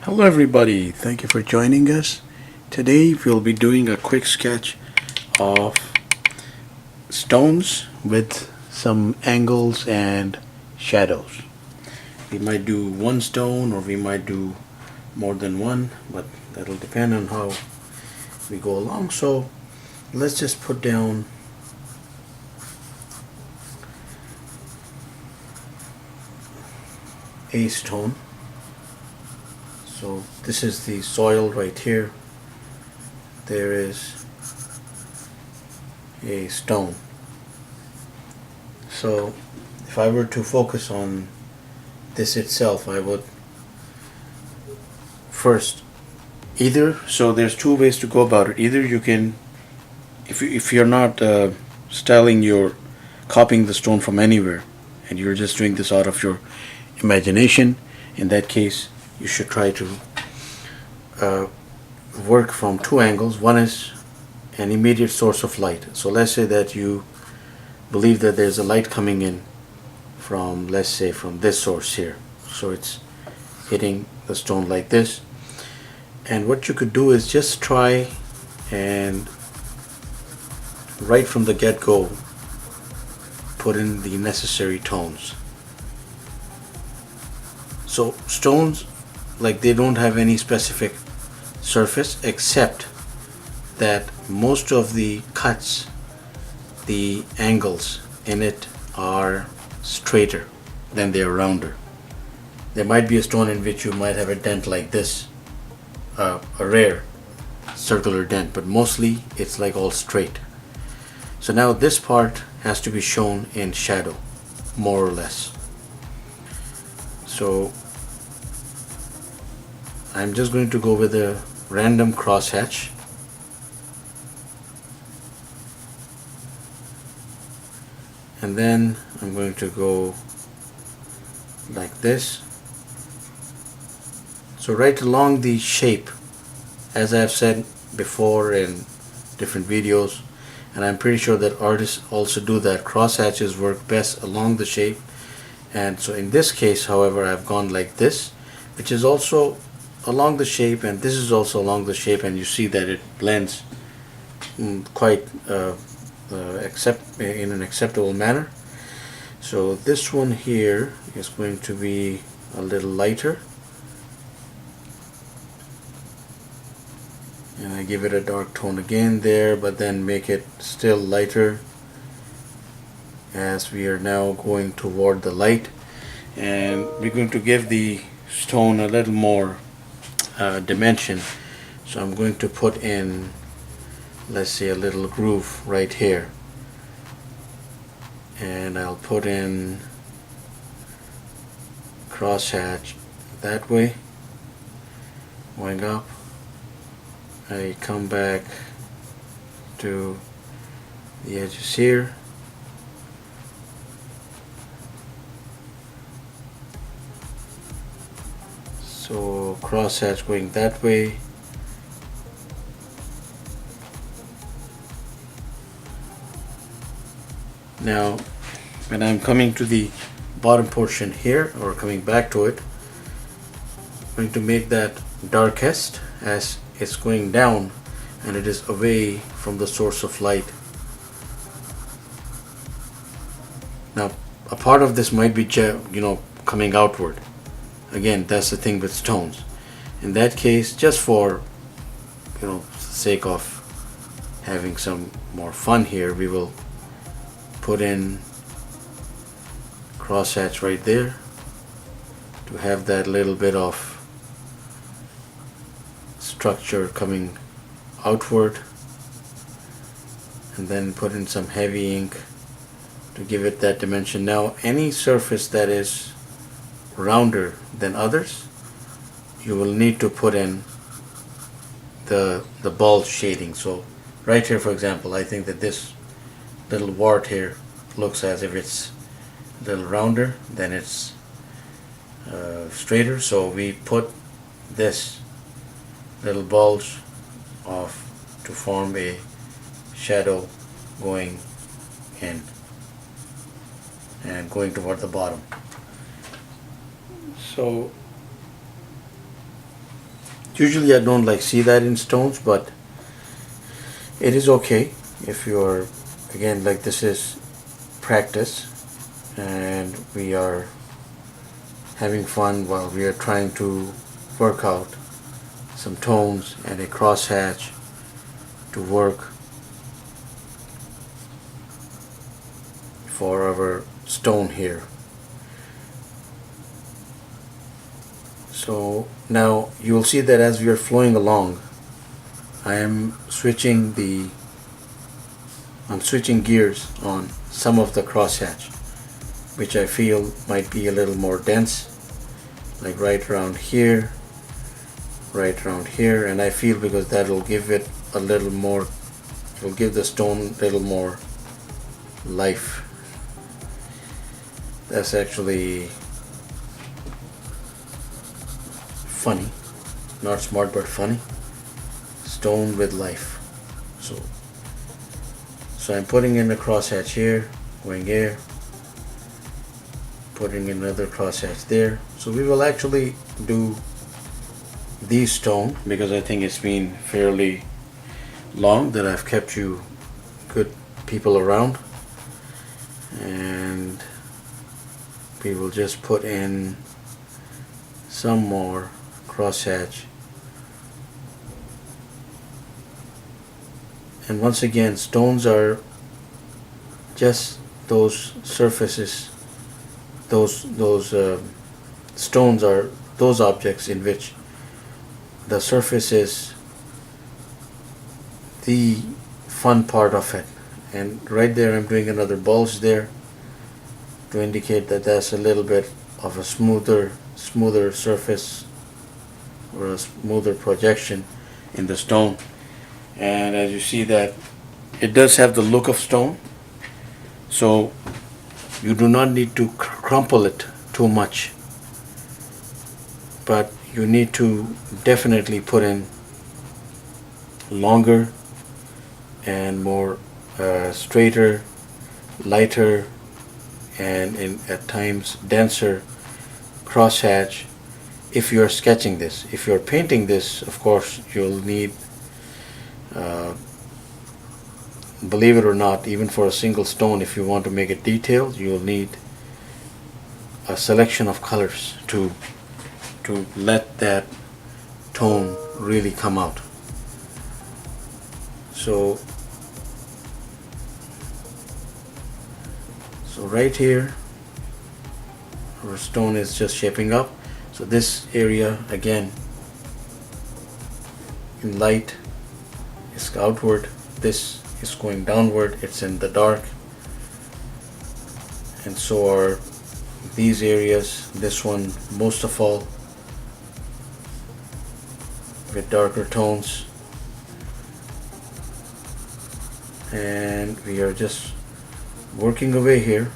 Hello everybody, thank you for joining us. Today we'll be doing a quick sketch of stones with some angles and shadows. We might do one stone or we might do more than one, but that'll depend on how we go along. So let's just put down a stone. So this is the soil right here. There is a stone. So if I were to focus on this itself, I would first so there's two ways to go about it. Either you can, if you're not copying the stone from anywhere and you're just doing this out of your imagination, in that case you should try to work from two angles. One is an immediate source of light. So let's say that you believe that there's a light coming in from, let's say, from this source here. So it's hitting the stone like this. And what you could do is just try and right from the get-go put in the necessary tones. So stones, like, they don't have any specific surface except that most of the cuts, the angles in it are straighter than they are rounder. There might be a stone in which you might have a dent like this, a rare circular dent, but mostly it's like all straight. So now this part has to be shown in shadow, more or less. So I'm just going to go with a random crosshatch. And then I'm going to go like this. So right along the shape, as I've said before in different videos, and I'm pretty sure that artists also do that, crosshatches work best along the shape. And so in this case, however, I've gone like this, which is also along the shape, and this is also along the shape, and you see that it blends quite in an acceptable manner. So this one here is going to be a little lighter, and I give it a dark tone again there, but then make it still lighter as we are now going toward the light. And we're going to give the stone a little more dimension. So I'm going to put in, let's say, a little groove right here, and I'll put in crosshatch that way, going up. I come back to the edges here, so crosshatch going that way. Now when I'm coming to the bottom portion here, or coming back to it, I'm going to make that darkest as it's going down and it is away from the source of light. Now a part of this might be coming outward. Again, that's the thing with stones. In that case, just for sake of having some more fun here, we will put in crosshatch right there to have that little bit of structure coming outward, and then put in some heavy ink to give it that dimension. Now any surface that is rounder than others, you will need to put in the bulge shading. So right here, for example, I think that this little wart here looks as if it's a little rounder than it's straighter, so we put this little bulge off to form a shadow going in and going toward the bottom. So Usually I don't like see that in stones, but it is okay if you're, again, like, this is practice and we are having fun while we are trying to work out some tones and a crosshatch to work for our stone here. So now you'll see that as we are flowing along, I'm switching gears on some of the crosshatch, which I feel might be a little more dense, like right around here, and I feel because that'll give it a little more, it'll give the stone a little more life. That's actually funny, not smart but funny. Stone with life. So I'm putting in a crosshatch here, going here, putting in another crosshatch there. So we will actually do these stone because I think it's been fairly long that I've kept you good people around, and we will just put in some more crosshatch. And once again, stones are just those surfaces, those stones are those objects in which the surface is the fun part of it. And right there I'm doing another bulge there to indicate that that's a little bit of a smoother surface or a smoother projection in the stone. And as you see that it does have the look of stone, so you do not need to crumple it too much, but you need to definitely put in longer and more straighter, lighter, and at times denser crosshatch if you're sketching this. If you're painting this, of course you'll need, believe it or not, even for a single stone, if you want to make it detailed, you'll need a selection of colors to let that tone really come out. So right here our stone is just shaping up. So this area again in light is outward, this is going downward, it's in the dark, and so are these areas. This one most of all with darker tones, and we are just working away here.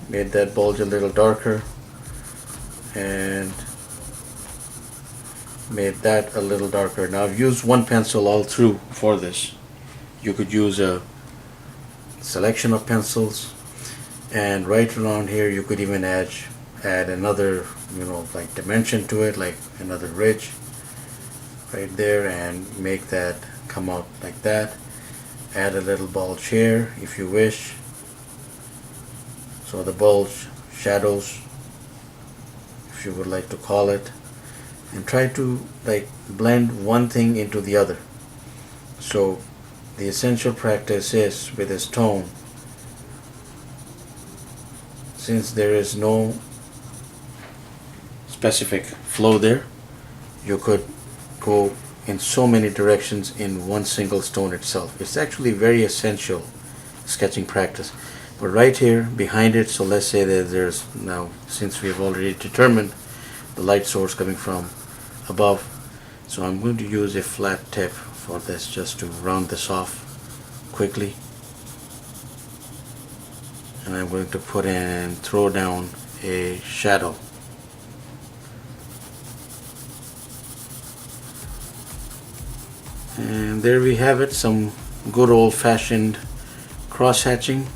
Made that bulge a little darker and made that a little darker. Now I've used one pencil all through for this. You could use a selection of pencils, and right around here you could even add another, like dimension to it, like another ridge right there, and make that come out like that. Add a little bulge here if you wish, so the bulge shadows, if you would like to call it, and try to like blend one thing into the other. So the essential practice is with this tone, since there is no specific flow there, you could go in so many directions in one single stone itself. It's actually very essential sketching practice. But right here behind it, so let's say that there's now, since we have already determined the light source coming from above, so I'm going to use a flat tip for this just to round this off quickly, and I'm going to put in, throw down a shadow. And there we have it, some good old-fashioned cross-hatching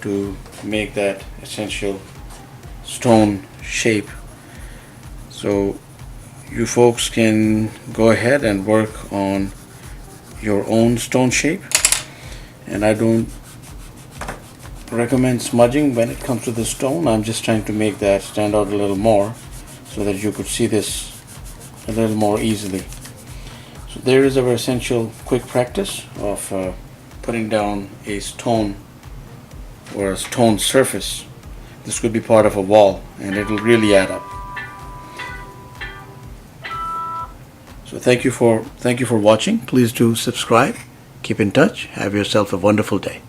to make that essential stone shape So you folks can go ahead and work on your own stone shape, and I don't recommend smudging when it comes to the stone. I'm just trying to make that stand out a little more so that you could see this a little more easily. So there is our essential quick practice of putting down a stone or a stone surface. This could be part of a wall and it'll really add up. So thank you for watching. Please do subscribe. Keep in touch. Have yourself a wonderful day.